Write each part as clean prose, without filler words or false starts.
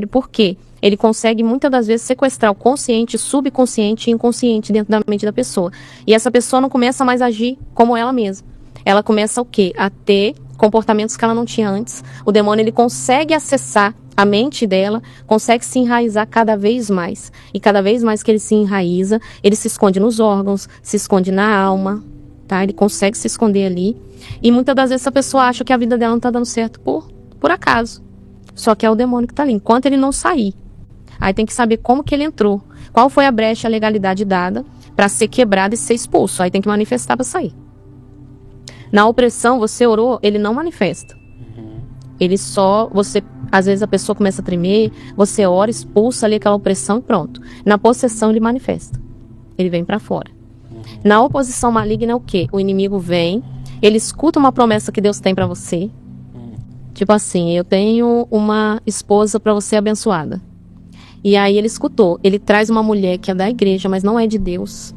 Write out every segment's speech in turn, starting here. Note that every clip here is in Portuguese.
Por quê? Ele consegue muitas das vezes sequestrar o consciente, subconsciente e inconsciente dentro da mente da pessoa. E essa pessoa não começa mais a agir como ela mesma. Ela começa o quê? A ter comportamentos que ela não tinha antes. O demônio, ele consegue acessar a mente dela, consegue se enraizar cada vez mais. E cada vez mais que ele se enraiza, ele se esconde nos órgãos, se esconde na alma, tá? Ele consegue se esconder ali. E muitas das vezes a pessoa acha que a vida dela não está dando certo por acaso. Só que é o demônio que está ali. Enquanto ele não sair, aí tem que saber como que ele entrou. Qual foi a brecha, a legalidade dada para ser quebrado e ser expulso. Aí tem que manifestar para sair. Na opressão, você orou, ele não manifesta. Ele só, às vezes a pessoa começa a tremer, você ora, expulsa ali aquela opressão e pronto. Na possessão, ele manifesta. Ele vem para fora. Na oposição maligna é o quê? O inimigo vem, ele escuta uma promessa que Deus tem para você. Tipo assim, eu tenho uma esposa para você abençoada. E aí ele escutou, ele traz uma mulher que é da igreja, mas não é de Deus.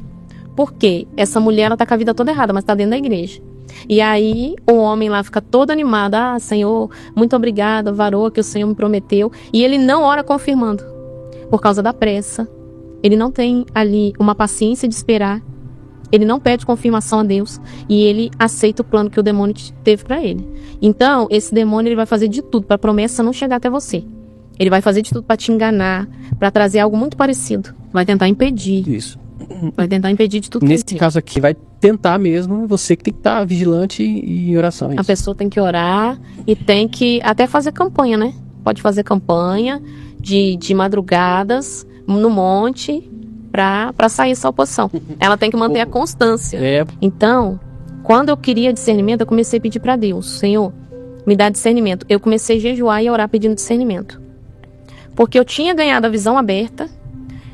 Por quê? Essa mulher, ela tá com a vida toda errada, mas tá dentro da igreja. E aí o homem lá fica todo animado, Senhor, muito obrigada, varoa que o Senhor me prometeu. E ele não ora confirmando, por causa da pressa. Ele não tem ali uma paciência de esperar. Ele não pede confirmação a Deus e ele aceita o plano que o demônio teve para ele. Então, esse demônio, ele vai fazer de tudo para a promessa não chegar até você. Ele vai fazer de tudo para te enganar, para trazer algo muito parecido. Vai tentar impedir. Isso. Vai tentar impedir de tudo. Nesse caso aqui, vai tentar mesmo, você que tem que estar vigilante e em oração. A pessoa tem que orar e tem que até fazer campanha, né? Pode fazer campanha de madrugadas no monte para sair essa oposição. Ela tem que manter a constância. Então, quando eu queria discernimento, eu comecei a pedir para Deus, Senhor, me dá discernimento. Eu comecei a jejuar e a orar pedindo discernimento. Porque eu tinha ganhado a visão aberta,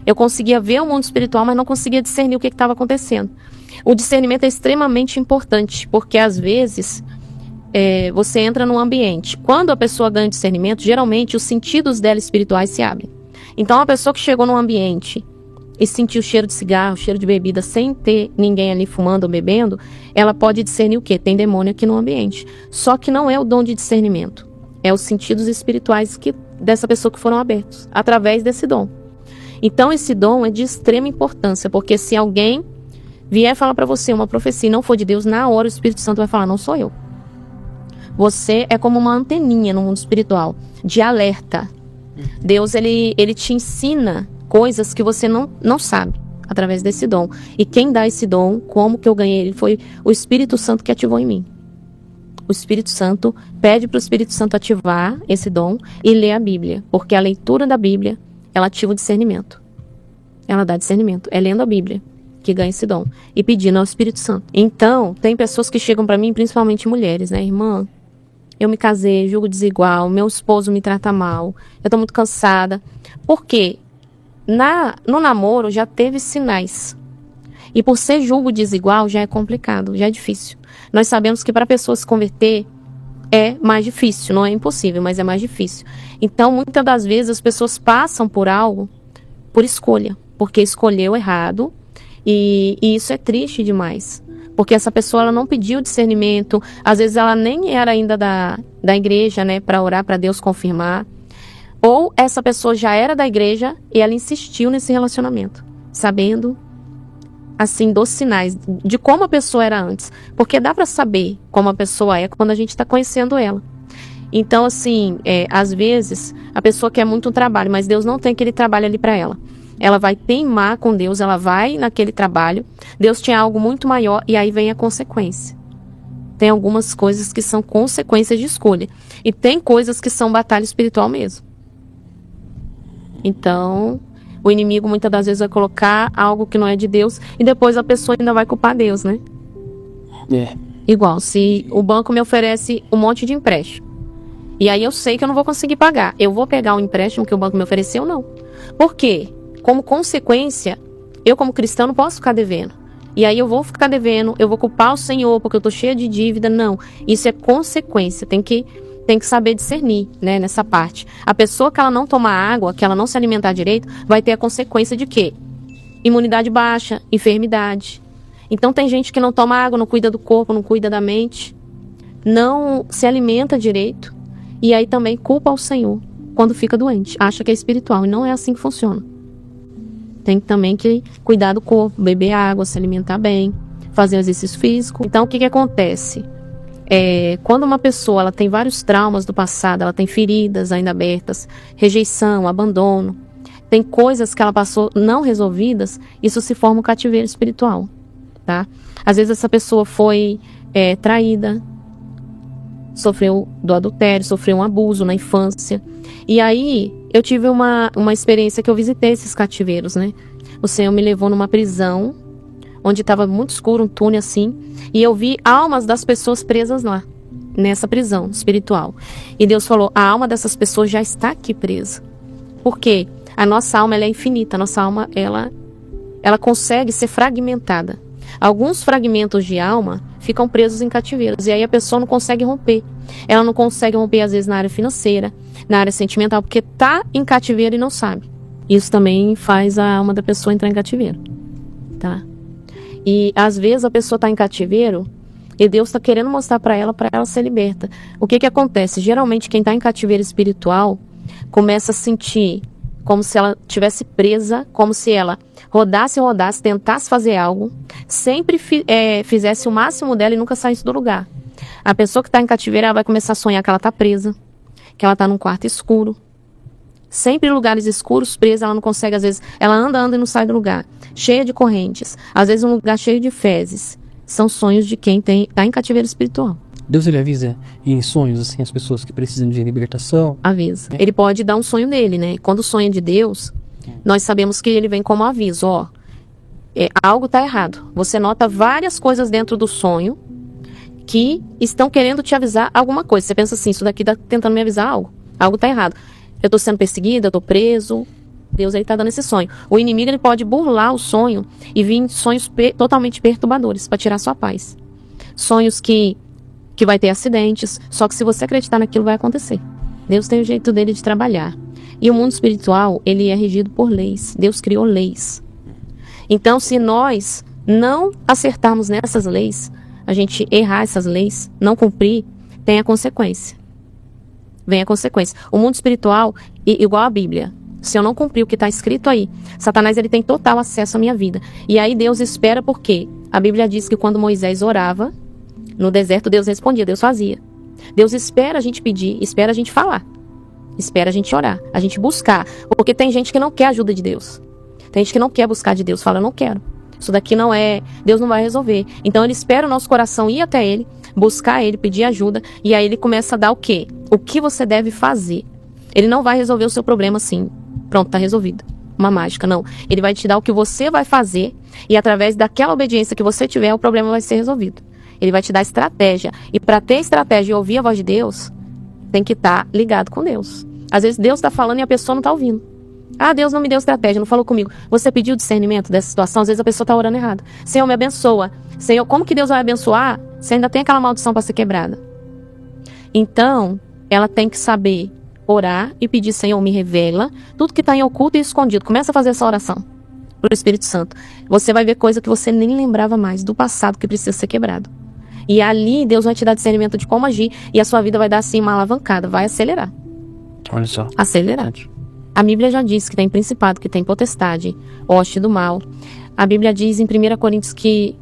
eu conseguia ver o mundo espiritual, mas não conseguia discernir o que estava acontecendo. O discernimento é extremamente importante, porque às vezes você entra num ambiente. Quando a pessoa ganha discernimento, geralmente os sentidos dela espirituais se abrem. Então, a pessoa que chegou num ambiente e sentiu o cheiro de cigarro, cheiro de bebida, sem ter ninguém ali fumando ou bebendo, ela pode discernir o quê? Tem demônio aqui no ambiente. Só que não é o dom de discernimento. É os sentidos espirituais dessa pessoa que foram abertos, através desse dom. Então, esse dom é de extrema importância, porque se alguém vier falar para você uma profecia e não for de Deus, na hora o Espírito Santo vai falar, não sou eu. Você é como uma anteninha no mundo espiritual, de alerta. Deus, ele te ensina coisas que você não sabe, através desse dom. E quem dá esse dom, como que eu ganhei ele, foi o Espírito Santo que ativou em mim. O Espírito Santo pede para o Espírito Santo ativar esse dom e ler a Bíblia, porque a leitura da Bíblia, ela ativa o discernimento. Ela dá discernimento. É lendo a Bíblia que ganha esse dom. E pedindo ao Espírito Santo. Então, tem pessoas que chegam para mim, principalmente mulheres, né? Irmã, eu me casei, julgo desigual, meu esposo me trata mal, eu tô muito cansada. Por quê? No namoro já teve sinais. E por ser julgo desigual já é complicado, já é difícil. Nós sabemos que para a pessoa se converter é mais difícil, não é impossível, mas é mais difícil. Então, muitas das vezes as pessoas passam por algo por escolha, porque escolheu errado e isso é triste demais. Porque essa pessoa, ela não pediu discernimento, às vezes ela nem era ainda da igreja, né, para orar para Deus confirmar. Ou essa pessoa já era da igreja e ela insistiu nesse relacionamento, sabendo, assim, dos sinais de como a pessoa era antes. Porque dá para saber como a pessoa é quando a gente está conhecendo ela. Então, assim, às vezes a pessoa quer muito um trabalho, mas Deus não tem aquele trabalho ali para ela. Ela vai teimar com Deus, ela vai naquele trabalho. Deus tinha algo muito maior e aí vem a consequência. Tem algumas coisas que são consequências de escolha. E tem coisas que são batalha espiritual mesmo. Então, o inimigo muitas das vezes vai colocar algo que não é de Deus e depois a pessoa ainda vai culpar Deus, né? Igual, se o banco me oferece um monte de empréstimo e aí eu sei que eu não vou conseguir pagar, eu vou pegar o empréstimo que o banco me ofereceu ou não? Por quê? Como consequência, eu como cristão não posso ficar devendo. E aí eu vou ficar devendo, eu vou culpar o Senhor porque eu tô cheia de dívida. Não, isso é consequência, tem que saber discernir, né, nessa parte. A pessoa que ela não tomar água, que ela não se alimentar direito, vai ter a consequência de quê? Imunidade baixa, enfermidade. Então tem gente que não toma água, não cuida do corpo, não cuida da mente, não se alimenta direito, e aí também culpa o Senhor. quando fica doente. Acha que é espiritual e não é assim que funciona. Tem também que cuidar do corpo, beber água, se alimentar bem, fazer exercício físico. Então, o que acontece? Quando uma pessoa ela tem vários traumas do passado, ela tem feridas ainda abertas, rejeição, abandono, tem coisas que ela passou não resolvidas, isso se forma um cativeiro espiritual, tá? Às vezes essa pessoa foi traída, sofreu do adultério, sofreu um abuso na infância. E aí, eu tive uma experiência que eu visitei esses cativeiros, né? O Senhor me levou numa prisão, onde estava muito escuro, um túnel assim, e eu vi almas das pessoas presas lá, nessa prisão espiritual. E Deus falou, a alma dessas pessoas já está aqui presa. Por quê? A nossa alma ela é infinita, a nossa alma ela consegue ser fragmentada. Alguns fragmentos de alma ficam presos em cativeiros, e aí a pessoa não consegue romper. Ela não consegue romper, às vezes, na área financeira, na área sentimental, porque está em cativeiro e não sabe. Isso também faz a alma da pessoa entrar em cativeiro, tá? E, às vezes, a pessoa está em cativeiro e Deus está querendo mostrar para ela ser liberta. O que acontece? Geralmente, quem está em cativeiro espiritual começa a sentir como se ela estivesse presa, como se ela rodasse, tentasse fazer algo, sempre fizesse o máximo dela e nunca saísse do lugar. A pessoa que está em cativeiro, ela vai começar a sonhar que ela está presa, que ela está num quarto escuro. Sempre em lugares escuros, presa, ela não consegue, às vezes, ela anda e não sai do lugar. Cheia de correntes, às vezes um lugar cheio de fezes. São sonhos de quem está em cativeiro espiritual. Deus, ele avisa em sonhos, assim, as pessoas que precisam de libertação? Avisa. Ele pode dar um sonho dele, né? Quando o sonho é de Deus, nós sabemos que ele vem como aviso, algo está errado. Você nota várias coisas dentro do sonho que estão querendo te avisar alguma coisa. Você pensa assim, isso daqui está tentando me avisar algo. Algo está errado. Eu estou sendo perseguida, eu estou preso. Deus está dando esse sonho. O inimigo ele pode burlar o sonho e vir em sonhos totalmente perturbadores para tirar sua paz. Sonhos que vai ter acidentes, só que se você acreditar naquilo vai acontecer. Deus tem o jeito dele de trabalhar. E o mundo espiritual, ele é regido por leis. Deus criou leis. Então, se nós não acertarmos nessas leis, a gente errar essas leis, não cumprir, tem a consequência. Vem a consequência. O mundo espiritual, igual a Bíblia, se eu não cumprir o que está escrito aí, Satanás ele tem total acesso à minha vida. E aí Deus espera porque a Bíblia diz que quando Moisés orava, no deserto Deus respondia, Deus fazia. Deus espera a gente pedir, espera a gente falar. Espera a gente orar, a gente buscar. Porque tem gente que não quer a ajuda de Deus. Tem gente que não quer buscar de Deus, fala, eu não quero. Isso daqui não é, Deus não vai resolver. Então ele espera o nosso coração ir até ele, buscar ele, pedir ajuda, e aí ele começa a dar o quê? O que você deve fazer. Ele não vai resolver o seu problema assim, pronto, tá resolvido. Uma mágica, não. Ele vai te dar o que você vai fazer, e através daquela obediência que você tiver, o problema vai ser resolvido. Ele vai te dar estratégia. E para ter estratégia e ouvir a voz de Deus, tem que estar ligado com Deus. Às vezes Deus está falando e a pessoa não está ouvindo. Ah, Deus não me deu estratégia, não falou comigo. Você pediu discernimento dessa situação, às vezes a pessoa está orando errado. Senhor, me abençoa. Senhor, como que Deus vai abençoar se ainda tem aquela maldição para ser quebrada? Então, ela tem que saber orar e pedir, Senhor, me revela tudo que está em oculto e escondido. Começa a fazer essa oração para o Espírito Santo. Você vai ver coisa que você nem lembrava mais do passado que precisa ser quebrado. E ali Deus vai te dar discernimento de como agir e a sua vida vai dar assim uma alavancada, vai acelerar. Olha só. Acelerar. A Bíblia já diz que tem principado, que tem potestade, hoste do mal. A Bíblia diz em 1 Coríntios que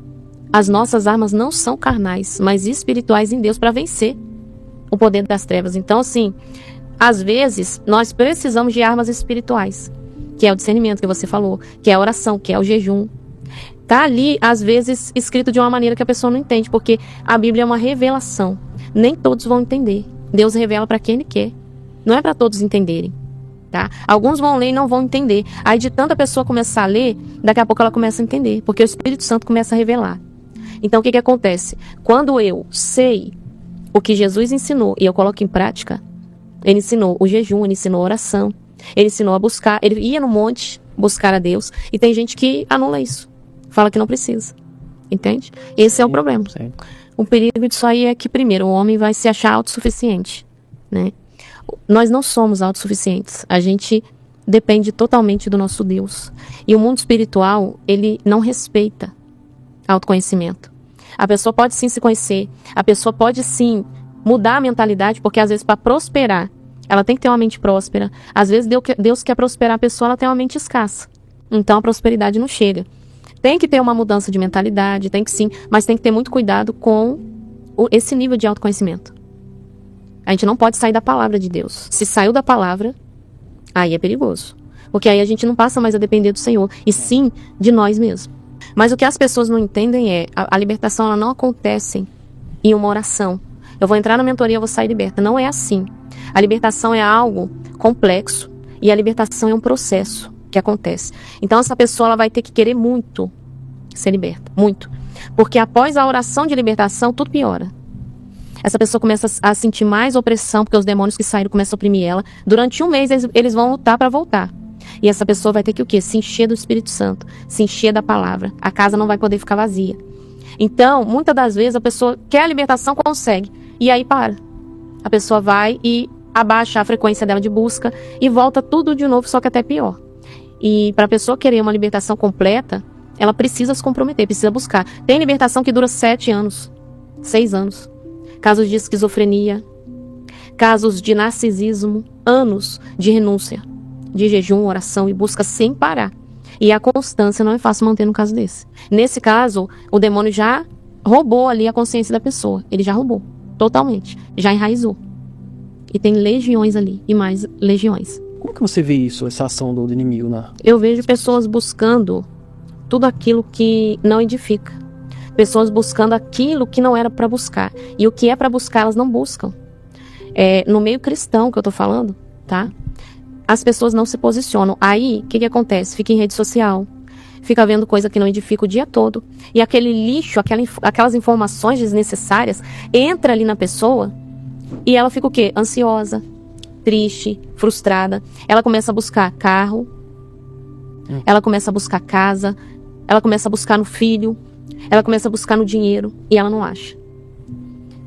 as nossas armas não são carnais, mas espirituais em Deus para vencer o poder das trevas. Então, assim, às vezes nós precisamos de armas espirituais, que é o discernimento que você falou, que é a oração, que é o jejum. Tá ali, às vezes, escrito de uma maneira que a pessoa não entende, porque a Bíblia é uma revelação. Nem todos vão entender. Deus revela para quem Ele quer. Não é para todos entenderem. Tá? Alguns vão ler e não vão entender. Aí de tanta pessoa começar a ler, daqui a pouco ela começa a entender, porque o Espírito Santo começa a revelar. Então o que acontece? Quando eu sei o que Jesus ensinou e eu coloco em prática, Ele ensinou o jejum, Ele ensinou a oração, Ele ensinou a buscar, Ele ia no monte buscar a Deus, e tem gente que anula isso, fala que não precisa, entende? Esse é o problema. O perigo disso aí é que primeiro o homem vai se achar autossuficiente, né? Nós não somos autossuficientes, a gente depende totalmente do nosso Deus. E o mundo espiritual, ele não respeita autoconhecimento. A pessoa pode sim se conhecer, a pessoa pode sim mudar a mentalidade, porque às vezes para prosperar, Ela tem que ter uma mente próspera. Às vezes Deus quer prosperar a pessoa, ela tem uma mente escassa. Então a prosperidade não chega. Tem que ter uma mudança de mentalidade, tem que sim, mas tem que ter muito cuidado com esse nível de autoconhecimento. A gente não pode sair da palavra de Deus. Se saiu da palavra, aí é perigoso. Porque aí a gente não passa mais a depender do Senhor, e sim de nós mesmos. Mas o que as pessoas não entendem é, a libertação ela não acontece em uma oração. Eu vou entrar na mentoria, eu vou sair liberta. Não é assim. A libertação é algo complexo, e a libertação é um processo que acontece. Então essa pessoa ela vai ter que querer muito ser liberta, muito. Porque após a oração de libertação, tudo piora. Essa pessoa começa a sentir mais opressão, porque os demônios que saíram começam a oprimir ela. Durante um mês eles vão lutar para voltar. E essa pessoa vai ter que o quê? Se encher do Espírito Santo, se encher da palavra. A casa não vai poder ficar vazia. Então, muitas das vezes a pessoa quer a libertação, consegue. E aí para. A pessoa vai e abaixa a frequência dela de busca e volta tudo de novo, só que até pior. E para a pessoa querer uma libertação completa, ela precisa se comprometer, precisa buscar. Tem libertação que dura 7 anos, 6 anos. Casos de esquizofrenia, casos de narcisismo, anos de renúncia, de jejum, oração e busca sem parar. E a constância não é fácil manter no caso desse. Nesse caso, o demônio já roubou ali a consciência da pessoa. Ele já roubou, totalmente. Já enraizou. E tem legiões ali, e mais legiões. Como que você vê isso, essa ação do inimigo? Eu vejo pessoas buscando tudo aquilo que não edifica. Pessoas buscando aquilo que não era para buscar. E o que é para buscar, elas não buscam. No meio cristão que eu tô falando, tá? As pessoas não se posicionam. Aí, o que acontece? Fica em rede social, fica vendo coisa que não edifica o dia todo. E aquele lixo, aquelas informações desnecessárias, entra ali na pessoa e ela fica o quê? Ansiosa, triste, frustrada. Ela começa a buscar carro, ela começa a buscar casa, ela começa a buscar no filho, ela começa a buscar no dinheiro e ela não acha.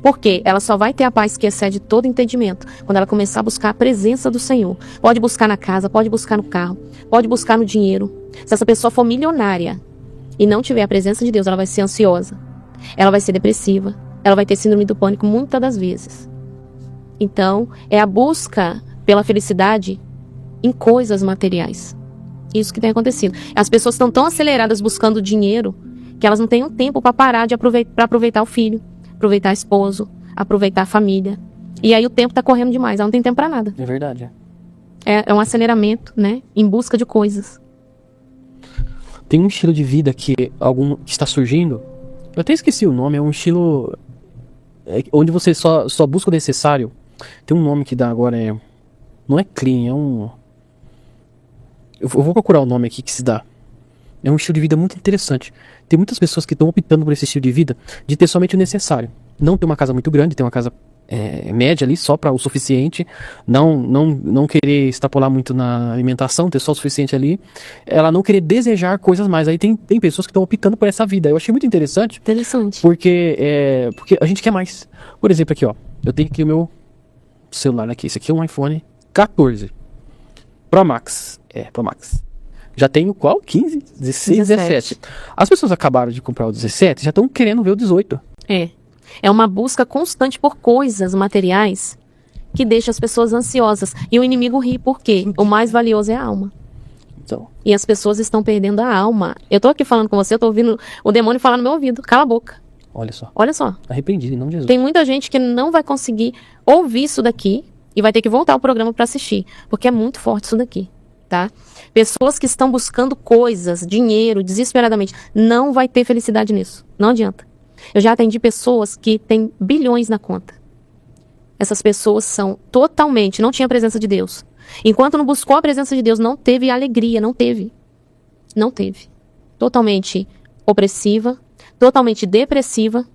Por quê? Ela só vai ter a paz que excede todo entendimento quando ela começar a buscar a presença do Senhor. Pode buscar na casa, pode buscar no carro, pode buscar no dinheiro. Se essa pessoa for milionária e não tiver a presença de Deus, ela vai ser ansiosa, ela vai ser depressiva, ela vai ter síndrome do pânico muitas das vezes. Então, é a busca pela felicidade em coisas materiais. Isso que tem acontecido. As pessoas estão tão aceleradas buscando dinheiro que elas não têm um tempo para parar para aproveitar o filho, aproveitar o esposo, aproveitar a família. E aí o tempo está correndo demais, ela não tem tempo para nada. É verdade. É um aceleramento, né? Em busca de coisas. Tem um estilo de vida que está surgindo. Eu até esqueci o nome. É um estilo onde você só busca o necessário. Tem um nome que dá agora, não é clean, é um... Eu vou procurar o nome aqui que se dá. É um estilo de vida muito interessante. Tem muitas pessoas que estão optando por esse estilo de vida de ter somente o necessário. Não ter uma casa muito grande, ter uma casa média ali, só para o suficiente. Não querer extrapolar muito na alimentação, ter só o suficiente ali. Ela não querer desejar coisas mais. Aí tem pessoas que estão optando por essa vida. Eu achei muito interessante. Interessante. Porque a gente quer mais. Por exemplo, aqui ó. Eu tenho aqui o meu celular aqui. Esse aqui é um iPhone 14 Pro Max. Pro Max. Já tenho qual? 15? 16, 17. As pessoas acabaram de comprar o 17, já estão querendo ver o 18. É uma busca constante por coisas materiais que deixa as pessoas ansiosas. E o inimigo ri, por quê? O mais valioso é a alma. Então. E as pessoas estão perdendo a alma. Eu tô aqui falando com você, eu tô ouvindo o demônio falar no meu ouvido. Cala a boca. Olha só. Olha só. Arrependido, em nome de Jesus. Tem muita gente que não vai conseguir ouvir isso daqui e vai ter que voltar ao programa para assistir. Porque é muito forte isso daqui. Tá? Pessoas que estão buscando coisas, dinheiro, desesperadamente, não vai ter felicidade nisso. Não adianta. Eu já atendi pessoas que têm bilhões na conta. Essas pessoas são totalmente, não tinha a presença de Deus. Enquanto não buscou a presença de Deus, não teve alegria, não teve. Não teve. Totalmente opressiva, totalmente depressiva,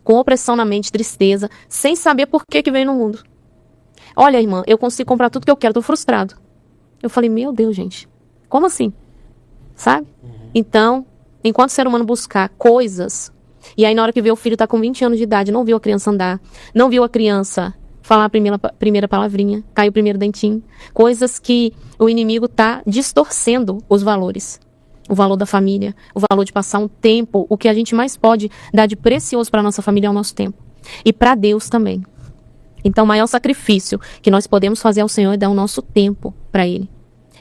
com opressão na mente, tristeza, sem saber por que veio no mundo. Olha, irmã, eu consigo comprar tudo que eu quero, tô frustrado. Eu falei, meu Deus, gente, como assim? Sabe? Então, enquanto o ser humano buscar coisas, e aí na hora que vê o filho tá com 20 anos de idade, não viu a criança andar, não viu a criança falar a primeira palavrinha, caiu o primeiro dentinho, coisas que o inimigo tá distorcendo os valores. O valor da família, o valor de passar um tempo, o que a gente mais pode dar de precioso para nossa família é o nosso tempo. E para Deus também. Então, o maior sacrifício que nós podemos fazer ao Senhor é dar o nosso tempo para Ele.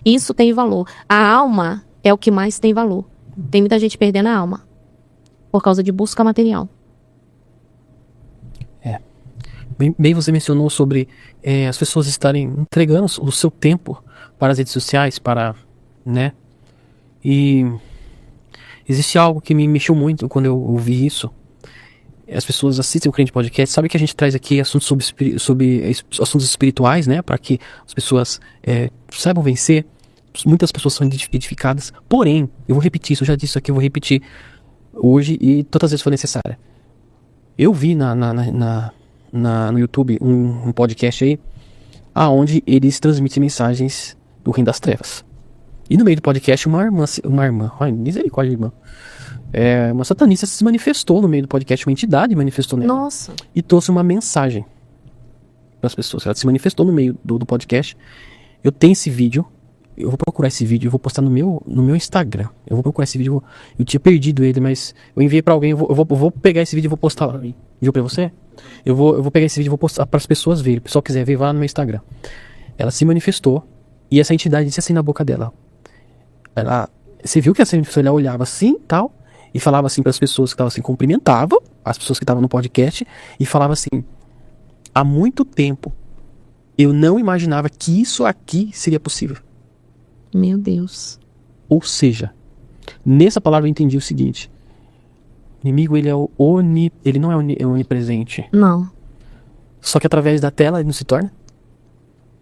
Isso tem valor. A alma é o que mais tem valor. Tem muita gente perdendo a alma por causa de busca material. Bem, você mencionou sobre as pessoas estarem entregando o seu tempo para as redes sociais, né? E existe algo que me mexeu muito quando eu ouvi isso. As pessoas assistem o Crente Podcast, sabe que a gente traz aqui assuntos sobre assuntos espirituais, né? Para que as pessoas saibam vencer. Muitas pessoas são edificadas. Porém, eu vou repetir isso, eu já disse isso aqui, eu vou repetir hoje e todas as vezes for necessária. Eu vi no YouTube um podcast aí, aonde eles transmitem mensagens do Reino das Trevas. E no meio do podcast uma irmã, ai, misericórdia, irmã. Uma satanista se manifestou no meio do podcast, uma entidade manifestou nela. Nossa. E trouxe uma mensagem para as pessoas. Ela se manifestou no meio do podcast. Eu tenho esse vídeo. Eu vou procurar esse vídeo, eu vou postar no meu Instagram. Eu vou procurar esse vídeo. Eu tinha perdido ele, mas eu enviei pra alguém. Eu vou pegar esse vídeo e vou postar lá. Viu pra você? Eu vou pegar esse vídeo e vou postar para as pessoas verem. Se o pessoal quiser ver, vai lá no meu Instagram. Ela se manifestou e essa entidade disse assim na boca dela. Você viu que essa entidade olhava assim tal e falava assim para as pessoas que estavam assim, cumprimentava as pessoas que estavam no podcast e falava assim: há muito tempo eu não imaginava que isso aqui seria possível. Meu Deus. Ou seja, nessa palavra eu entendi o seguinte: o inimigo ele não é onipresente. Não. Só que através da tela ele não se torna.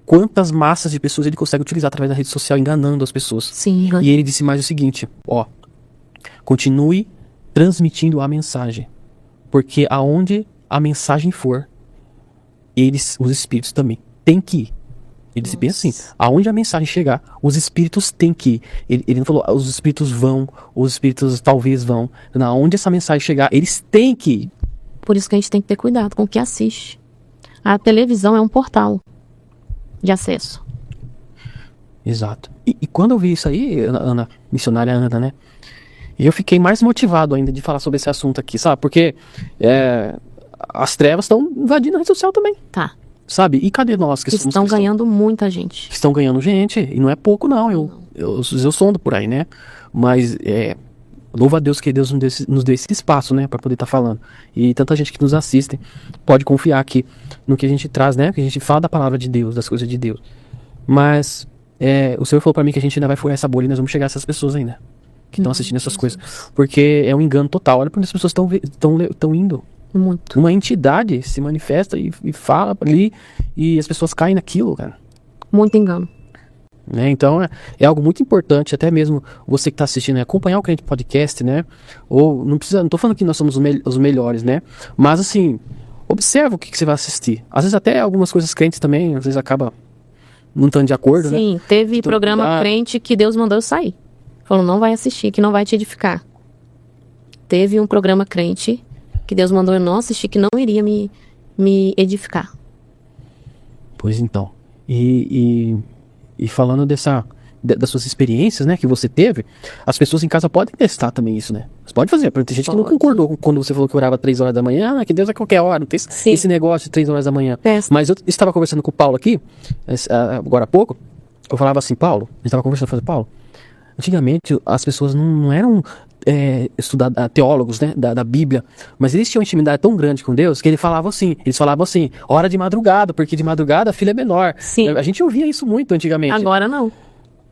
Quantas massas de pessoas ele consegue utilizar através da rede social enganando as pessoas? Sim. E ele disse mais o seguinte: continue transmitindo a mensagem, porque aonde a mensagem for, os espíritos também têm que ir. Ele disse bem assim: aonde a mensagem chegar, os espíritos têm que ir. Ele não falou os espíritos vão, os espíritos talvez vão. Aonde essa mensagem chegar, eles têm que ir. Por isso que a gente tem que ter cuidado com o que assiste. A televisão é um portal de acesso. Exato. E quando eu vi isso aí, Ana, missionária Ana, né? Eu fiquei mais motivado ainda de falar sobre esse assunto aqui, sabe? Porque as trevas estão invadindo a rede social também. Tá. Sabe? E cadê nós que somos estão ganhando muita gente. Estão ganhando gente, e não é pouco não, eu sondo por aí, né? Mas louva a Deus que Deus nos deu esse espaço, né? Pra poder estar falando. E tanta gente que nos assiste pode confiar aqui no que a gente traz, né? Que a gente fala da palavra de Deus, das coisas de Deus. Mas o Senhor falou pra mim que a gente ainda vai furar essa bolha e nós vamos chegar a essas pessoas ainda que estão assistindo essas coisas. Porque é um engano total. Olha pra onde as pessoas estão indo. Muito. Uma entidade se manifesta e fala ali e as pessoas caem naquilo, cara. Muito engano. Né? Então é algo muito importante, até mesmo você que está assistindo, acompanhar o Crente Podcast, né? Ou não tô falando que nós somos os melhores, né? Mas assim, observa o que você vai assistir. Às vezes até algumas coisas crentes também, às vezes acaba não estando de acordo, né? Sim, teve programa crente que Deus mandou eu sair. Falou, não vai assistir, que não vai te edificar. Teve um programa crente que Deus mandou eu não assistir, que não iria me edificar. Pois então. E falando das suas experiências, né, que você teve, as pessoas em casa podem testar também isso, né? Você pode fazer, porque tem gente que não concordou quando você falou que orava 3 horas da manhã, que Deus é qualquer hora, não tem esse negócio de 3 horas da manhã. Testa. Mas eu estava conversando com o Paulo aqui, agora há pouco, eu falava assim, Paulo, a gente estava conversando, eu falei, Paulo, antigamente as pessoas não eram teólogos, né, da Bíblia, mas eles tinham uma intimidade tão grande com Deus que eles falavam assim, hora de madrugada, porque de madrugada a filha é menor. Sim. A gente ouvia isso muito antigamente. Agora não.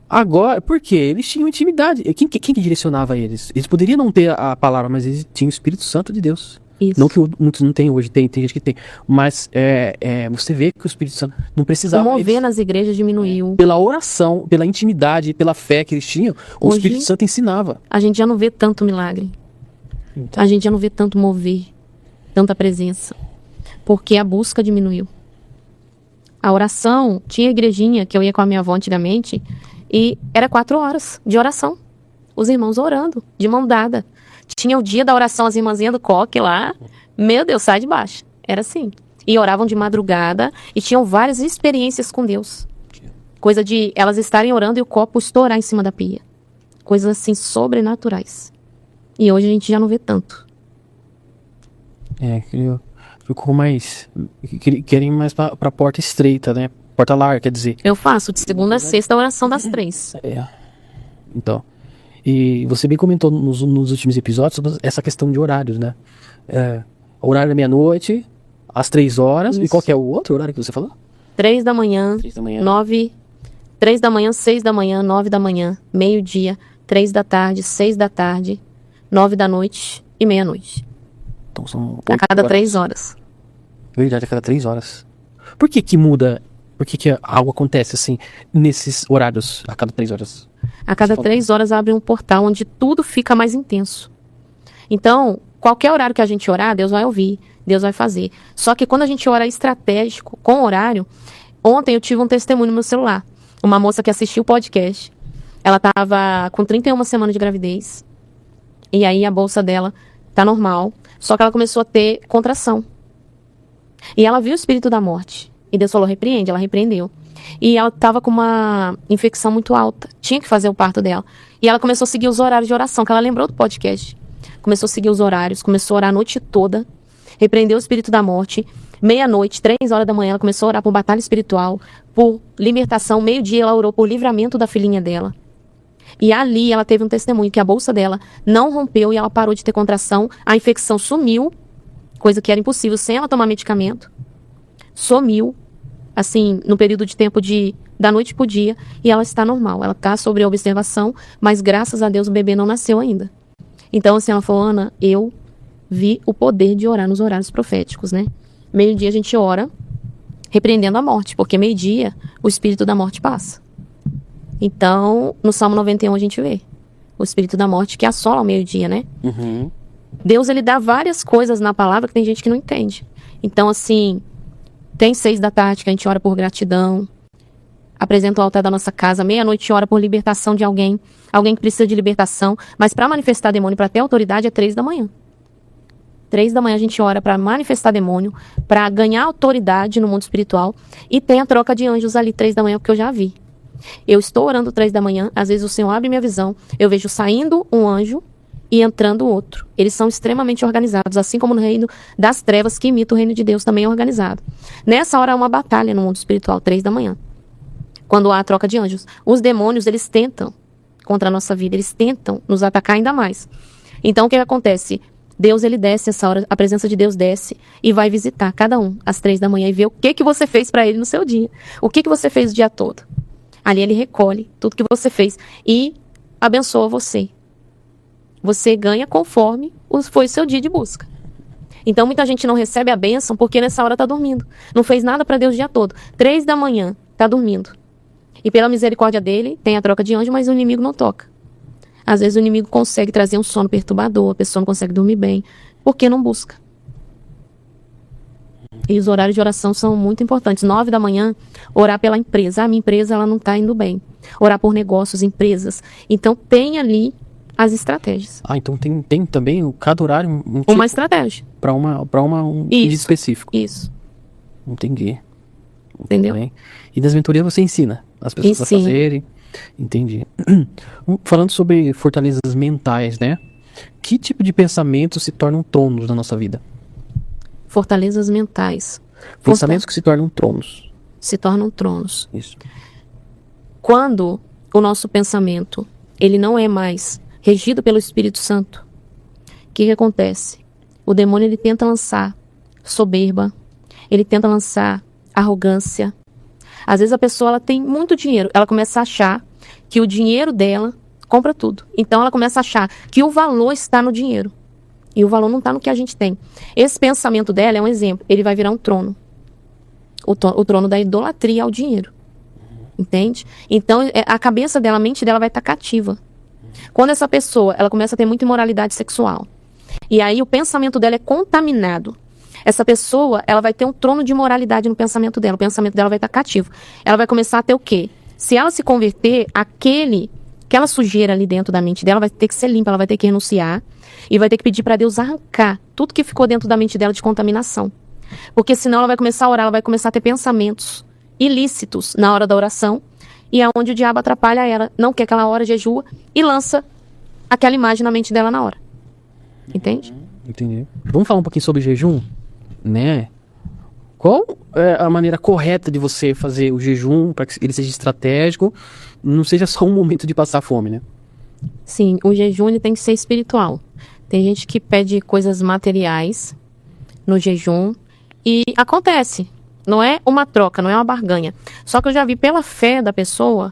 Agora, por quê? Eles tinham intimidade. Quem que direcionava eles? Eles poderiam não ter a palavra, mas eles tinham o Espírito Santo de Deus. Isso. Não que muitos não tem hoje, tem gente que tem. Mas você vê que o Espírito Santo não precisava. O mover nas igrejas diminuiu. Pela oração, pela intimidade, pela fé que eles tinham, o Espírito Santo ensinava. A gente já não vê tanto milagre. Então. A gente já não vê tanto mover, tanta presença. Porque a busca diminuiu. A oração, tinha igrejinha que eu ia com a minha avó antigamente, e era 4 horas de oração. Os irmãos orando, de mão dada. Tinha o dia da oração, as irmãzinhas do coque lá. Meu Deus, sai de baixo. Era assim. E oravam de madrugada e tinham várias experiências com Deus. Coisa de elas estarem orando e o copo estourar em cima da pia. Coisas assim sobrenaturais. E hoje a gente já não vê tanto. Que ficou mais... Querem ir mais pra porta estreita, né? Porta larga, quer dizer. Eu faço de segunda a sexta a oração das 3. Então, e você bem comentou nos últimos episódios sobre essa questão de horários, né? O horário é meia-noite, às 3 horas. Isso. E qual que é o outro horário que você falou? 3 da manhã, 3 da manhã. 9... 3 da manhã, 6 da manhã, 9 da manhã, meio-dia, 3 da tarde, 6 da tarde, 9 da noite e meia-noite. Então são A 8 cada horas. 3 horas. Verdade, a cada 3 horas. Por que muda? Por que algo acontece assim, nesses horários, a cada 3 horas? A cada 3 horas abre um portal onde tudo fica mais intenso. Então, qualquer horário que a gente orar, Deus vai ouvir, Deus vai fazer. Só que quando a gente ora estratégico, com horário, ontem eu tive um testemunho no meu celular. Uma moça que assistiu o podcast, ela estava com 31 semanas de gravidez, e aí a bolsa dela tá normal, só que ela começou a ter contração. E ela viu o espírito da morte, e Deus falou, repreende, ela repreendeu. E ela estava com uma infecção muito alta, tinha que fazer o parto dela. E ela começou a seguir os horários de oração, que ela lembrou do podcast. Começou a seguir os horários, começou a orar a noite toda, repreendeu o espírito da morte. Meia-noite, 3 horas da manhã, ela começou a orar por batalha espiritual, por libertação. Meio-dia, ela orou por livramento da filhinha dela. E ali, ela teve um testemunho que a bolsa dela não rompeu e ela parou de ter contração. A infecção sumiu, coisa que era impossível sem ela tomar medicamento. Sumiu, assim, no período de tempo da noite pro dia. E ela está normal, ela está sob observação, mas graças a Deus o bebê não nasceu ainda. Então, assim, ela falou, Ana, eu vi o poder de orar nos horários proféticos, né? Meio-dia a gente ora, repreendendo a morte, porque meio-dia o espírito da morte passa. Então, no Salmo 91 a gente vê o espírito da morte que assola ao meio-dia, né? Uhum. Deus, ele dá várias coisas na palavra que tem gente que não entende. Então, assim, tem 6 da tarde que a gente ora por gratidão, apresenta o altar da nossa casa, meia-noite ora por libertação de alguém que precisa de libertação, mas para manifestar demônio, para ter autoridade, é 3 da manhã. 3 da manhã a gente ora para manifestar demônio, para ganhar autoridade no mundo espiritual. E tem a troca de anjos ali 3 da manhã, porque eu já vi. Eu estou orando 3 da manhã, às vezes o Senhor abre minha visão, eu vejo saindo um anjo e entrando outro. Eles são extremamente organizados, assim como no reino das trevas, que imita o reino de Deus, também é organizado. Nessa hora há uma batalha no mundo espiritual, 3 da manhã. Quando há a troca de anjos. Os demônios, eles tentam contra a nossa vida, eles tentam nos atacar ainda mais. Então o que acontece? Deus, ele desce essa hora, a presença de Deus desce e vai visitar cada um às 3 da manhã e ver o que você fez para ele no seu dia. O que você fez o dia todo. Ali ele recolhe tudo que você fez e abençoa você. Você ganha conforme foi o seu dia de busca. Então muita gente não recebe a bênção porque nessa hora está dormindo. Não fez nada para Deus o dia todo. 3 da manhã, está dormindo. E pela misericórdia dele, tem a troca de anjo, mas o inimigo não toca. Às vezes o inimigo consegue trazer um sono perturbador, a pessoa não consegue dormir bem, porque não busca. E os horários de oração são muito importantes. 9 da manhã, orar pela empresa. A minha empresa, ela não está indo bem. Orar por negócios, empresas. Então tem ali as estratégias. Então tem também cada horário uma estratégia. Para um pedido específico. Isso. Entendi. Entendeu? Bem. E das mentorias você ensina as pessoas a fazerem. Entendi. Falando sobre fortalezas mentais, né? Que tipo de pensamentos se tornam tronos na nossa vida? Fortalezas mentais. Pensamentos que se tornam tronos. Se tornam tronos. Isso. Quando o nosso pensamento, ele não é mais regido pelo Espírito Santo, o que acontece? O demônio, ele tenta lançar soberba, ele tenta lançar arrogância. Às vezes a pessoa, ela tem muito dinheiro, ela começa a achar que o dinheiro dela compra tudo. Então ela começa a achar que o valor está no dinheiro. E o valor não está no que a gente tem. Esse pensamento dela é um exemplo. Ele vai virar um trono. O trono da idolatria ao dinheiro. Entende? Então a cabeça dela, a mente dela vai estar cativa. Quando essa pessoa, ela começa a ter muita imoralidade sexual. E aí o pensamento dela é contaminado. Essa pessoa, ela vai ter um trono de moralidade no pensamento dela. O pensamento dela vai estar cativo. Ela vai começar a ter o quê? Se ela se converter, aquela sujeira ali dentro da mente dela vai ter que ser limpa, ela vai ter que renunciar e vai ter que pedir para Deus arrancar tudo que ficou dentro da mente dela de contaminação. Porque senão ela vai começar a orar, ela vai começar a ter pensamentos ilícitos na hora da oração e é onde o diabo atrapalha ela. Não quer que ela ora, jejua e lança aquela imagem na mente dela na hora. Entende? Entendi. Vamos falar um pouquinho sobre jejum? né? Qual é a maneira correta de você fazer o jejum para que ele seja estratégico, não seja só um momento de passar fome, né? Sim, o jejum ele tem que ser espiritual. Tem gente que pede coisas materiais no jejum e acontece. Não é uma troca, não é uma barganha. Só que eu já vi pela fé da pessoa,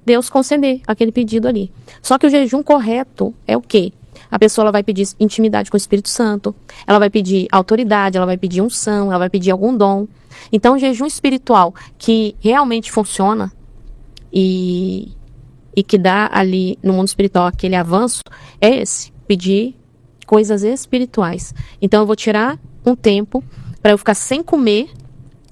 Deus conceder aquele pedido ali. Só que o jejum correto é o quê? A pessoa ela vai pedir intimidade com o Espírito Santo, ela vai pedir autoridade, ela vai pedir unção, ela vai pedir algum dom. Então, o jejum espiritual que realmente funciona e que dá ali no mundo espiritual aquele avanço é esse, pedir coisas espirituais. Então, eu vou tirar um tempo para eu ficar sem comer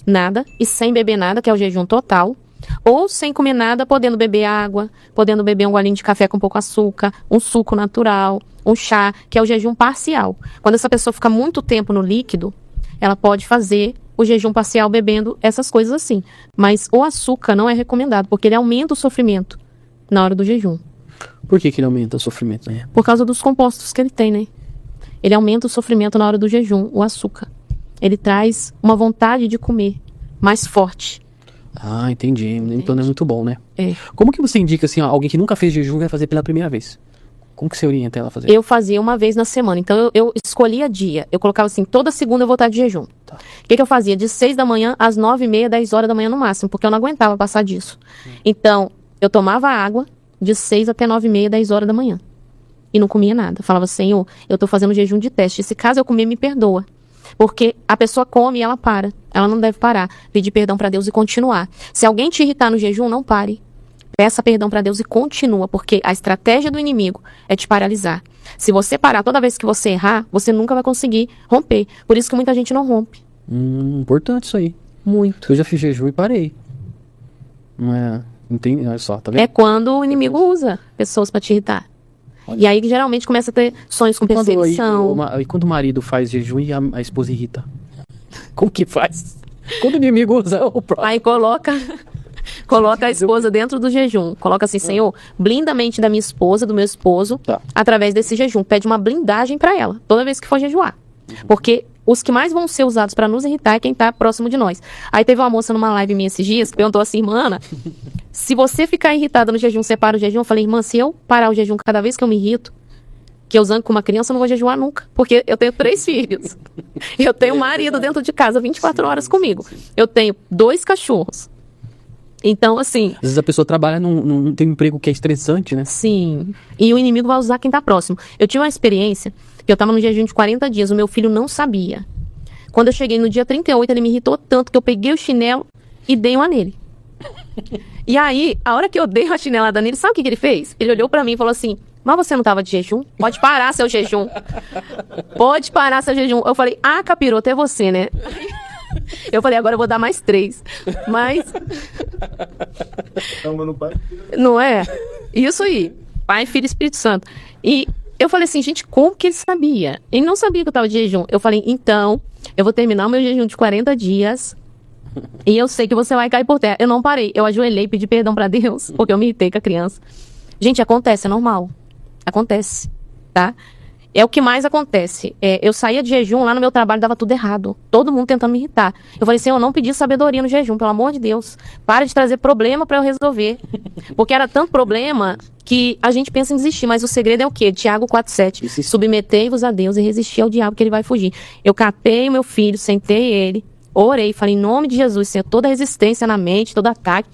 nada e sem beber nada, que é o jejum total. Ou sem comer nada, podendo beber água, podendo beber um golinho de café com pouco açúcar, um suco natural, um chá, que é o jejum parcial. Quando essa pessoa fica muito tempo no líquido, ela pode fazer o jejum parcial bebendo essas coisas assim. Mas o açúcar não é recomendado, porque ele aumenta o sofrimento na hora do jejum. Por que ele aumenta o sofrimento, né? Por causa dos compostos que ele tem, né? Ele aumenta o sofrimento na hora do jejum, o açúcar. Ele traz uma vontade de comer mais forte. Ah, entendi. Então não é muito bom, né? É. Como que você indica, assim, ó, alguém que nunca fez jejum vai fazer pela primeira vez? Como que você orienta ela a fazer? Eu fazia uma vez na semana. Então, eu escolhia dia. Eu colocava assim, toda segunda eu vou estar de jejum. Tá. O que eu fazia? De 6 da manhã às 9h30, 10 horas da manhã no máximo, porque eu não aguentava passar disso. Então, eu tomava água de 6 até 9h30, 10 horas da manhã. E não comia nada. Falava, Senhor, eu tô fazendo jejum de teste. Se caso eu comer, me perdoa. Porque a pessoa come e ela para. Ela não deve parar. Pedir perdão para Deus e continuar. Se alguém te irritar no jejum, não pare. Peça perdão para Deus e continua. Porque a estratégia do inimigo é te paralisar. Se você parar toda vez que você errar, você nunca vai conseguir romper. Por isso que muita gente não rompe. Importante isso aí. Muito. Eu já fiz jejum e parei. Não é... Entendi, olha só, tá vendo? É quando o inimigo usa pessoas para te irritar. E aí geralmente começa a ter sonhos com perseguição. E quando o marido faz jejum e a esposa irrita? Como que faz? Quando o inimigo usa o próprio. Aí coloca a esposa dentro do jejum. Coloca assim, Senhor, blinda a mente da minha esposa, do meu esposo, através desse jejum. Pede uma blindagem para ela, toda vez que for jejuar. Porque os que mais vão ser usados para nos irritar é quem tá próximo de nós. Aí teve uma moça numa live minha esses dias que perguntou assim, irmã Ana, se você ficar irritada no jejum, você para o jejum? Eu falei, irmã, se eu parar o jejum cada vez que eu me irrito, que eu zango com uma criança, eu não vou jejuar nunca. Porque eu tenho 3 filhos. Eu tenho um marido dentro de casa 24 horas comigo. Eu tenho 2 cachorros. Então, assim... Às vezes a pessoa trabalha num tem um emprego que é estressante, né? Sim. E o inimigo vai usar quem tá próximo. Eu tive uma experiência que eu tava no jejum de 40 dias. O meu filho não sabia. Quando eu cheguei no dia 38, ele me irritou tanto que eu peguei o chinelo e dei uma nele. E aí, a hora que eu dei uma chinelada nele, sabe o que ele fez? Ele olhou pra mim e falou assim, mas você não tava de jejum? Pode parar seu jejum. Pode parar seu jejum. Eu falei, capiroto, é você, né? Eu falei, agora eu vou dar mais 3. Mas... Não é? Isso aí. Pai, Filho e Espírito Santo. E eu falei assim, gente, como que ele sabia? Ele não sabia que eu tava de jejum. Eu falei, então, eu vou terminar o meu jejum de 40 dias... E eu sei que você vai cair por terra. Eu não parei. Eu ajoelhei e pedi perdão pra Deus, porque eu me irritei com a criança. Gente, acontece, é normal. Acontece, tá? É o que mais acontece. Eu saía de jejum, lá no meu trabalho dava tudo errado. Todo mundo tentando me irritar. Eu falei assim, eu não pedi sabedoria no jejum, pelo amor de Deus. Para de trazer problema pra eu resolver. Porque era tanto problema que a gente pensa em desistir. Mas o segredo é o quê? Tiago 4,7. Submetei-vos a Deus e resistir ao diabo que ele vai fugir. Eu catei o meu filho, sentei ele... Orei, falei em nome de Jesus, Senhor, toda resistência na mente, todo ataque.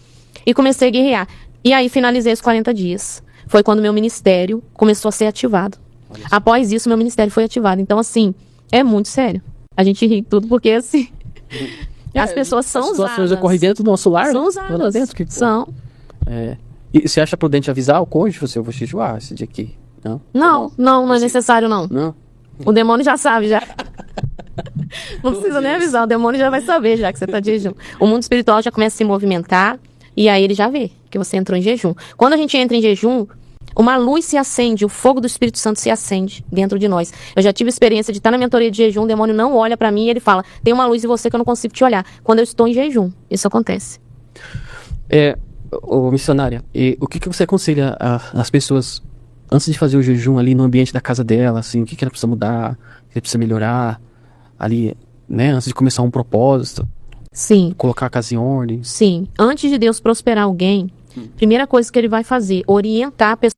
E comecei a guerrear. E aí finalizei os 40 dias. Foi quando meu ministério começou a ser ativado. Após isso, meu ministério foi ativado. Então, assim, é muito sério. A gente ri tudo porque, assim, as pessoas são usadas. As situações ocorrem dentro do nosso lar? São usadas. São. E você acha prudente avisar o cônjuge? Eu vou jejuar esse dia aqui. Não é necessário, não. Não? O demônio já sabe, já. Não precisa nem avisar, o demônio já vai saber, já que você tá de jejum. O mundo espiritual já começa a se movimentar, e aí ele já vê que você entrou em jejum. Quando a gente entra em jejum, uma luz se acende, o fogo do Espírito Santo se acende dentro de nós. Eu já tive experiência de estar na mentoria de jejum, o demônio não olha pra mim e ele fala, tem uma luz em você que eu não consigo te olhar. Quando eu estou em jejum, isso acontece. Missionária, o que você aconselha às pessoas antes de fazer o jejum ali no ambiente da casa dela, assim, o que ela precisa mudar, o que ela precisa melhorar ali, né? Antes de começar um propósito, Sim, colocar a casa em ordem. sim. Antes de Deus prosperar alguém, primeira coisa que ele vai fazer, orientar a pessoa